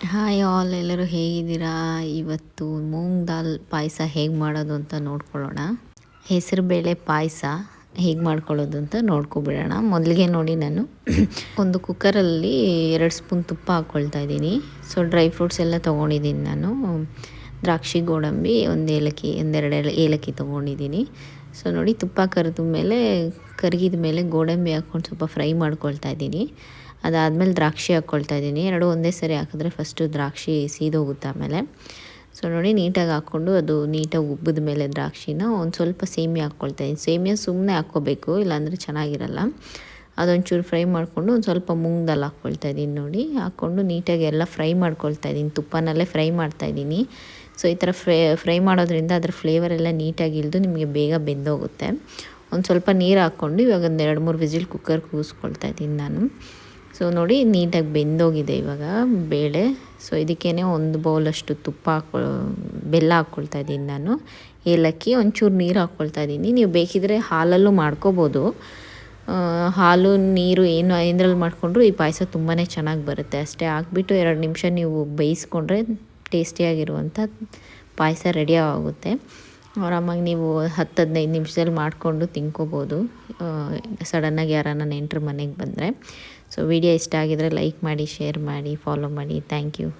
Hi all, ಎಲ್ಲರೂ ಹೇಗಿದ್ದೀರಾ? ಇವತ್ತು ಮೂಂಗ್ ದಾಲ್ ಪಾಯಸ ಹೇಗೆ ಮಾಡೋದು ಅಂತ ನೋಡ್ಕೊಳ್ಳೋಣ. ಹೆಸರು ಬೇಳೆ ಪಾಯಸ ಹೇಗೆ ಮಾಡ್ಕೊಳ್ಳೋದು ಅಂತ ನೋಡ್ಕೊಬಿಡೋಣ. ಮೊದಲಿಗೆ ನೋಡಿ, ನಾನು ಒಂದು ಕುಕ್ಕರಲ್ಲಿ 2 ಸ್ಪೂನ್ ತುಪ್ಪ ಹಾಕ್ಕೊಳ್ತಾ ಇದ್ದೀನಿ. ಸೊ ಡ್ರೈ ಫ್ರೂಟ್ಸ್ ಎಲ್ಲ ತೊಗೊಂಡಿದ್ದೀನಿ. ನಾನು ದ್ರಾಕ್ಷಿ, ಗೋಡಂಬಿ, ಒಂದು ಏಲಕ್ಕಿ, ಒಂದೆರಡು ಏಲಕ್ಕಿ ತೊಗೊಂಡಿದ್ದೀನಿ. ಸೊ ನೋಡಿ, ತುಪ್ಪ ಕರಗಿದ ಮೇಲೆ ಗೋಡಂಬಿ ಹಾಕ್ಕೊಂಡು ಸ್ವಲ್ಪ ಫ್ರೈ ಮಾಡ್ಕೊಳ್ತಾ ಇದ್ದೀನಿ. ಅದಾದಮೇಲೆ ದ್ರಾಕ್ಷಿ ಹಾಕ್ಕೊಳ್ತಾ ಇದ್ದೀನಿ. ಎರಡು ಒಂದೇ ಸರಿ ಹಾಕಿದ್ರೆ ಫಸ್ಟು ದ್ರಾಕ್ಷಿ ಸೀದೋಗುತ್ತೆ ಆಮೇಲೆ. ಸೊ ನೋಡಿ, ನೀಟಾಗಿ ಹಾಕ್ಕೊಂಡು ಅದು ನೀಟಾಗಿ ಉಬ್ಬಿದ ಮೇಲೆ ದ್ರಾಕ್ಷಿನ ಒಂದು ಸ್ವಲ್ಪ ಸೇಮಿಯಾ ಹಾಕ್ಕೊಳ್ತಾ ಇದ್ದೀನಿ. ಸೇಮಿಯಾ ಸುಮ್ಮನೆ ಹಾಕ್ಕೋಬೇಕು, ಇಲ್ಲಾಂದರೆ ಚೆನ್ನಾಗಿರಲ್ಲ. ಅದೊಂಚೂರು ಫ್ರೈ ಮಾಡಿಕೊಂಡು ಒಂದು ಸ್ವಲ್ಪ ಮೂಂಗ್ ದಾಲ್ ಹಾಕ್ಕೊಳ್ತಾ ಇದ್ದೀನಿ. ನೋಡಿ, ಹಾಕ್ಕೊಂಡು ನೀಟಾಗಿ ಎಲ್ಲ ಫ್ರೈ ಮಾಡ್ಕೊಳ್ತಾ ಇದ್ದೀನಿ. ತುಪ್ಪನಲ್ಲೇ ಫ್ರೈ ಮಾಡ್ತಾಯಿದ್ದೀನಿ. ಸೊ ಈ ಥರ ಫ್ರೈ ಮಾಡೋದ್ರಿಂದ ಅದರ ಫ್ಲೇವರ್ ಎಲ್ಲ ನೀಟಾಗಿ ಇಳಿದು ನಿಮಗೆ ಬೇಗ ಬೆಂದೋಗುತ್ತೆ. ಒಂದು ಸ್ವಲ್ಪ ನೀರು ಹಾಕ್ಕೊಂಡು ಇವಾಗ ಒಂದು 2-3 ವಿಸಿಲ್ ಕುಕ್ಕರ್ ಕೂಗಿಸ್ಕೊಳ್ತಾ ಇದ್ದೀನಿ ನಾನು. ಸೊ ನೋಡಿ, ನೀಟಾಗಿ ಬೆಂದೋಗಿದೆ ಇವಾಗ ಬೇಳೆ. ಸೊ ಇದಕ್ಕೇ ಒಂದು ಬೌಲಷ್ಟು ಬೆಲ್ಲ ಹಾಕ್ಕೊಳ್ತಾ ಇದ್ದೀನಿ ನಾನು. ಏಲಕ್ಕಿ, ಒಂಚೂರು ನೀರು ಹಾಕ್ಕೊಳ್ತಾ ಇದ್ದೀನಿ. ನೀವು ಬೇಕಿದ್ರೆ ಹಾಲಲ್ಲೂ ಮಾಡ್ಕೋಬೋದು. ಹಾಲು ನೀರು ಏನರಲ್ಲಿ ಮಾಡಿಕೊಂಡ್ರು ಈ ಪಾಯಸ ತುಂಬಾ ಚೆನ್ನಾಗಿ ಬರುತ್ತೆ. ಅಷ್ಟೇ ಹಾಕ್ಬಿಟ್ಟು 2 ನಿಮಿಷ ನೀವು ಬೇಯಿಸ್ಕೊಂಡ್ರೆ ಟೇಸ್ಟಿಯಾಗಿರುವಂಥ ಪಾಯಸ ರೆಡಿ ಆಗುತ್ತೆ. ಆರಾಮಾಗಿ ನೀವು 10-15 ನಿಮಿಷದಲ್ಲಿ ಮಾಡಿಕೊಂಡು ತಿನ್ಕೋಬೋದು, ಸಡನ್ನಾಗಿ ಯಾರನ್ನ ನೆಂಟರು ಮನೆಗೆ ಬಂದರೆ. ಸೊ ವಿಡಿಯೋ ಇಷ್ಟ ಆಗಿದರೆ ಲೈಕ್ ಮಾಡಿ, ಶೇರ್ ಮಾಡಿ, ಫಾಲೋ ಮಾಡಿ. Thank you.